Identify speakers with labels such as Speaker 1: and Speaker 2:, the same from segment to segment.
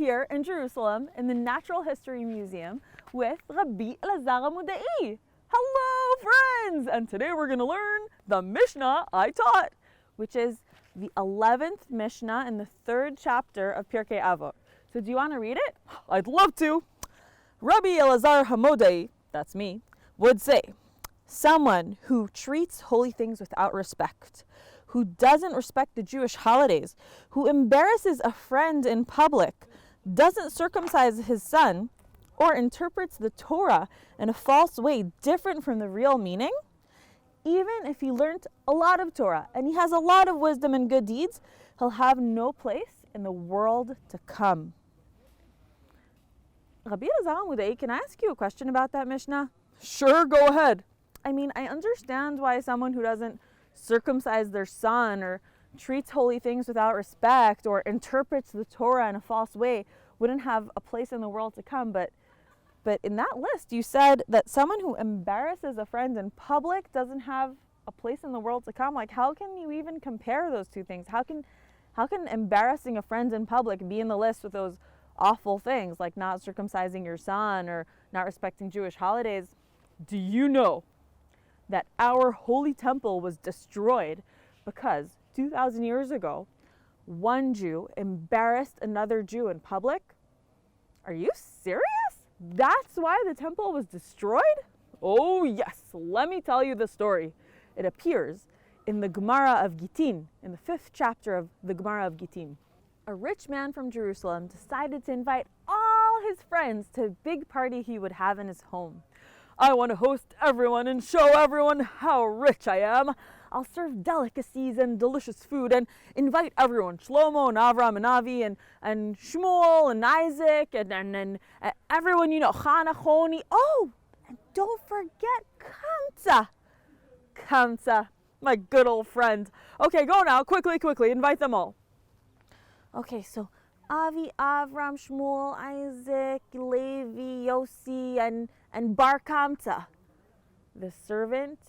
Speaker 1: here in Jerusalem in the Natural History Museum with Rabbi Elazar of Modiin. Hello, friends! And today we're going to learn the Mishnah I taught, which is the 11th Mishnah in the 3rd chapter of Pirkei Avot. So do you want to read it?
Speaker 2: I'd love to. Rabbi Elazar of Modiin, that's me, would say, someone who treats holy things without respect, who doesn't respect the Jewish holidays, who embarrasses a friend in public, doesn't circumcise his son, or interprets the Torah in a false way different from the real meaning, even if he learned a lot of Torah and he has a lot of wisdom and good deeds, he'll have no place in the world to come. Rabbi Elazar of Modiin, can I ask you a question about that Mishnah?
Speaker 1: Sure, go ahead.
Speaker 2: I mean, I understand why someone who doesn't circumcise their son or treats holy things without respect or interprets the Torah in a false way wouldn't have a place in the world to come. But in that list, you said that someone who embarrasses a friend in public doesn't have a place in the world to come. Like, how can you even compare those two things? How can embarrassing a friend in public be in the list with those awful things like not circumcising your son or not respecting Jewish holidays?
Speaker 1: Do you know that our holy temple was destroyed because 2,000 years ago, one Jew embarrassed another Jew in public?
Speaker 2: Are you serious?
Speaker 1: That's why the temple was destroyed? Oh yes, let me tell you the story. It appears in the Gemara of Gittin, in the 5th chapter of the Gemara of Gittin. A rich man from Jerusalem decided to invite all his friends to a big party he would have in his home.
Speaker 2: I want to host everyone and show everyone how rich I am. I'll serve delicacies and delicious food and invite everyone, Shlomo and Avram and Avi and Shmuel and Isaac and everyone, you know, Chana, Choni.
Speaker 1: Oh, and don't forget Kamtza.
Speaker 2: Kamsa, my good old friend. Okay, go now, quickly, invite them all.
Speaker 1: Okay, so Avi, Avram, Shmuel, Isaac, Levi, Yossi, and Bar Kamtza.
Speaker 2: The servant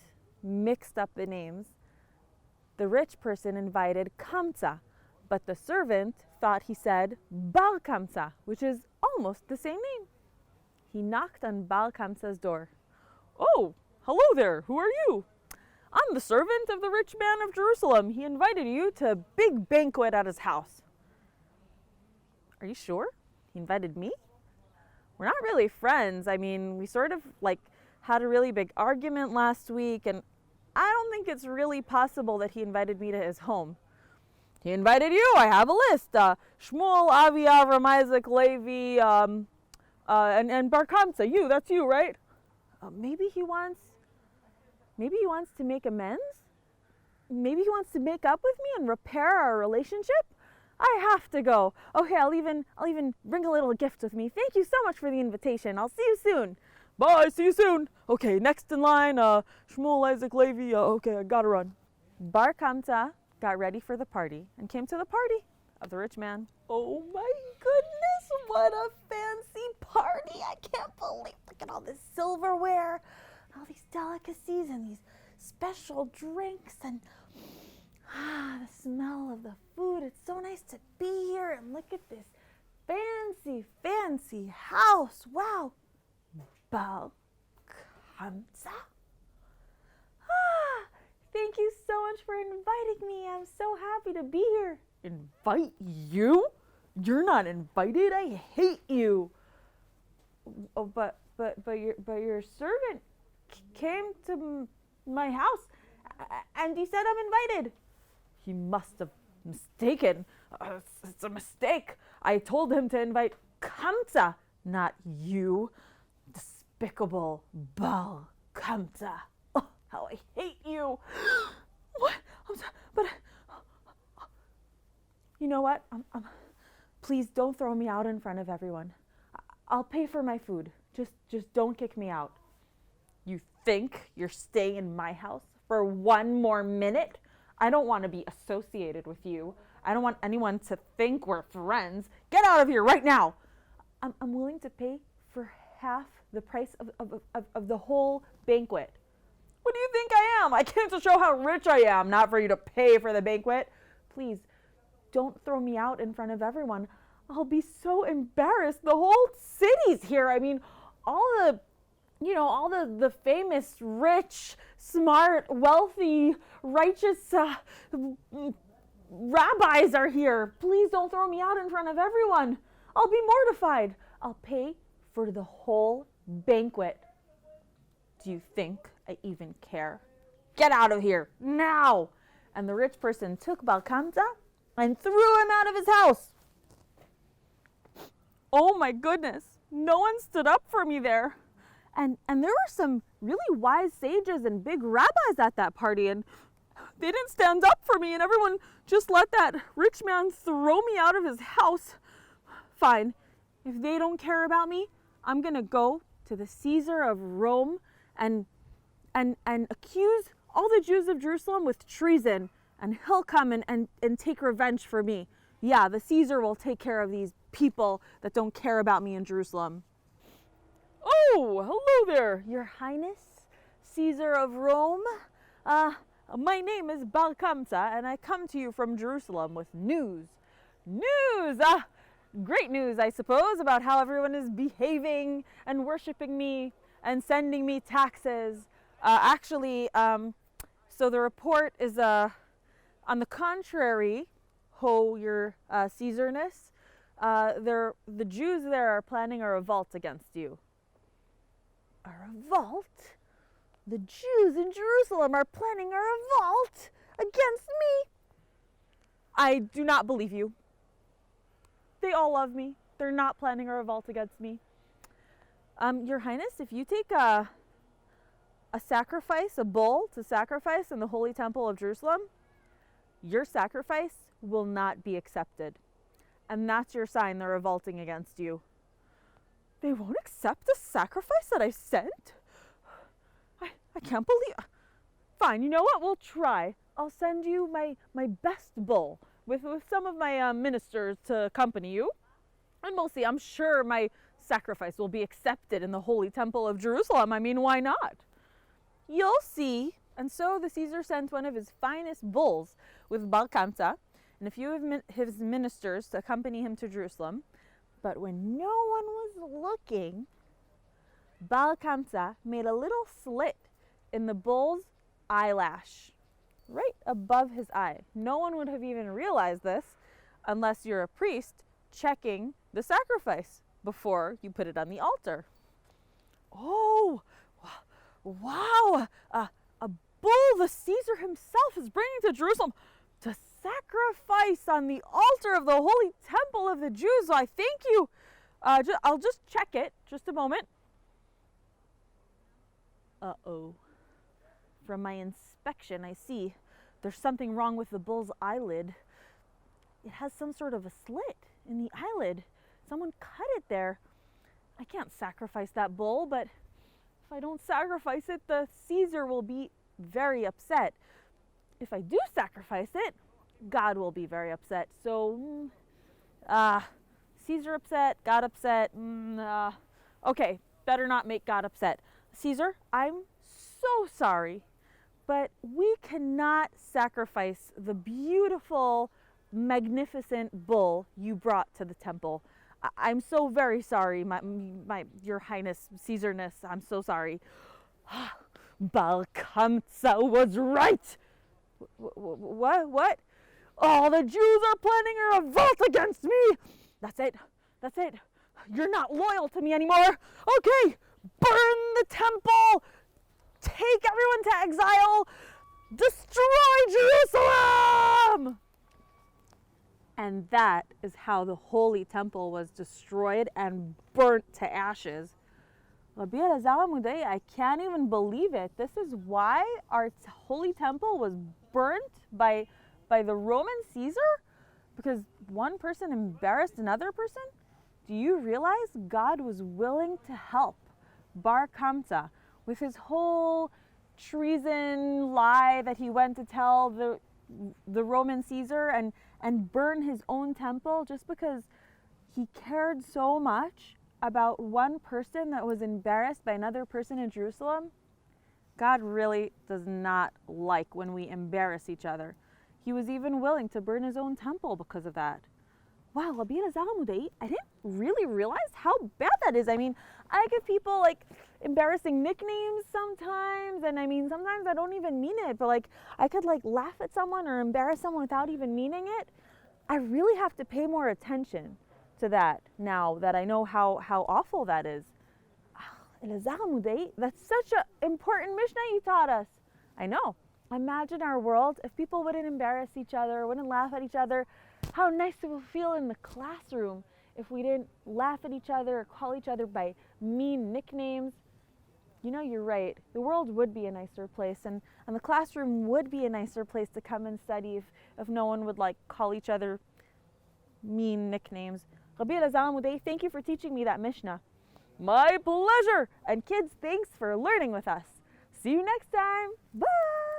Speaker 2: mixed up the names. The rich person invited Kamtza, but the servant thought he said Bar Kamtza, which is almost the same name. He knocked on Bar Kamtza's door.
Speaker 1: Oh, hello there, who are you?
Speaker 2: I'm the servant of the rich man of Jerusalem. He invited you to a big banquet at his house. Are you sure? He invited me? We're not really friends. I mean, we sort of had a really big argument last week, and I don't think it's really possible that he invited me to his home.
Speaker 1: He invited you. I have a list. Shmuel, Avi, Avram, Isaac, Levi, and Bar Kamtza. That's you, right?
Speaker 2: Maybe he wants to make amends? Maybe he wants to make up with me and repair our relationship? I have to go. Okay, I'll even bring a little gift with me. Thank you so much for the invitation. I'll see you soon.
Speaker 1: Bye, see you soon. Okay, next in line, Shmuel, Isaac, Levi. Okay, I gotta run.
Speaker 2: Bar Kamtza got ready for the party and came to the party of the rich man.
Speaker 1: Oh my goodness, what a fancy party. I can't believe, look at all this silverware, all these delicacies and these special drinks and the smell of the food. It's so nice to be here and look at this fancy house. Wow. Bar Kamtza?
Speaker 2: Thank you so much for inviting me. I'm so happy to be here.
Speaker 1: Invite you? You're not invited. I hate you.
Speaker 2: Oh, but your servant came to my house and he said I'm invited.
Speaker 1: He must have mistaken. It's a mistake. I told him to invite Kamtza, not you. Despicable Bar Kamtza. Oh, how I hate you.
Speaker 2: What? But you know what? Please don't throw me out in front of everyone. I'll pay for my food. Just don't kick me out.
Speaker 1: You think you're staying in my house for one more minute? I don't want to be associated with you. I don't want anyone to think we're friends. Get out of here right now.
Speaker 2: I'm willing to pay for half the price of the whole banquet.
Speaker 1: What do you think I am? I came to show how rich I am, not for you to pay for the banquet.
Speaker 2: Please, don't throw me out in front of everyone.
Speaker 1: I'll be so embarrassed. The whole city's here. I mean, all the famous, rich, smart, wealthy, righteous rabbis are here. Please don't throw me out in front of everyone. I'll be mortified. I'll pay for the whole banquet. Do you think I even care? Get out of here now. And the rich person took Bar Kamtza and threw him out of his house.
Speaker 2: Oh my goodness, no one stood up for me there. And there were some really wise sages and big rabbis at that party, and they didn't stand up for me, and everyone just let that rich man throw me out of his house. Fine, if they don't care about me, I'm gonna go to the Caesar of Rome and accuse all the Jews of Jerusalem with treason, and he'll come and take revenge for me. Yeah, the Caesar will take care of these people that don't care about me in Jerusalem.
Speaker 1: Oh, hello there, Your Highness, Caesar of Rome. My name is Bar Kamtza, and I come to you from Jerusalem with news. News! Great news, I suppose, about how everyone is behaving and worshiping me and sending me taxes. So the report is, on the contrary, your Caesarness, the Jews there are planning a revolt against you. A revolt? The Jews in Jerusalem are planning a revolt against me? I do not believe you. They all love me. They're not planning a revolt against me. Your Highness, if you take a sacrifice, a bull to sacrifice in the Holy Temple of Jerusalem, your sacrifice will not be accepted. And that's your sign they're revolting against you. They won't accept the sacrifice that I sent? I can't believe. Fine, you know what? We'll try. I'll send you my best bull with some of my ministers to accompany you. And we'll see. I'm sure my sacrifice will be accepted in the Holy Temple of Jerusalem. I mean, why not? You'll see. And so the Caesar sent one of his finest bulls with Bar Kamtza and a few of his ministers to accompany him to Jerusalem. But when no one was looking, Bar Kamtza made a little slit in the bull's eyelash, right above his eye. No one would have even realized this unless you're a priest checking the sacrifice before you put it on the altar. Oh, wow! A bull the Caesar himself is bringing to Jerusalem to sacrifice on the altar of the holy temple of the Jews. So I thank you. I'll just check it. Just a moment. Uh-oh. From my inspection, I see there's something wrong with the bull's eyelid. It has some sort of a slit in the eyelid. Someone cut it there. I can't sacrifice that bull, but if I don't sacrifice it, the Caesar will be very upset. If I do sacrifice it, God will be very upset. So, Caesar upset, God upset. Okay, better not make God upset. Caesar, I'm so sorry, but we cannot sacrifice the beautiful, magnificent bull you brought to the temple. I'm so very sorry, Your Highness, Caesarness. I'm so sorry. Bar Kamtza was right. What? Oh, the Jews are planning a revolt against me. That's it. You're not loyal to me anymore. Okay, burn the temple. Take everyone to exile. Destroy Jerusalem. And that is how the holy temple was destroyed and burnt to ashes. Rabbi Elazar of Modiin, I can't even believe it. This is why our holy temple was burnt by the Roman Caesar? Because one person embarrassed another person? Do you realize God was willing to help Bar Kamtza with his whole treason lie that he went to tell the Roman Caesar and burn his own temple just because he cared so much about one person that was embarrassed by another person in Jerusalem? God really does not like when we embarrass each other. He was even willing to burn his own temple because of that. wow, Rabbi Elazar of Modiin, I didn't really realize how bad that is. I mean, I give people like embarrassing nicknames sometimes, and I mean, sometimes I don't even mean it, but like I could like laugh at someone or embarrass someone without even meaning it. I really have to pay more attention to that now that I know how awful that is. Elazar of Modiin, that's such an important Mishnah you taught us. I know. Imagine our world if people wouldn't embarrass each other, wouldn't laugh at each other. How nice it would feel in the classroom if we didn't laugh at each other or call each other by mean nicknames. You know, you're right. The world would be a nicer place, and the classroom would be a nicer place to come and study if no one would like call each other mean nicknames. Rabbi Elazar of Modiin, thank you for teaching me that Mishnah. My pleasure! And kids, thanks for learning with us. See you next time. Bye!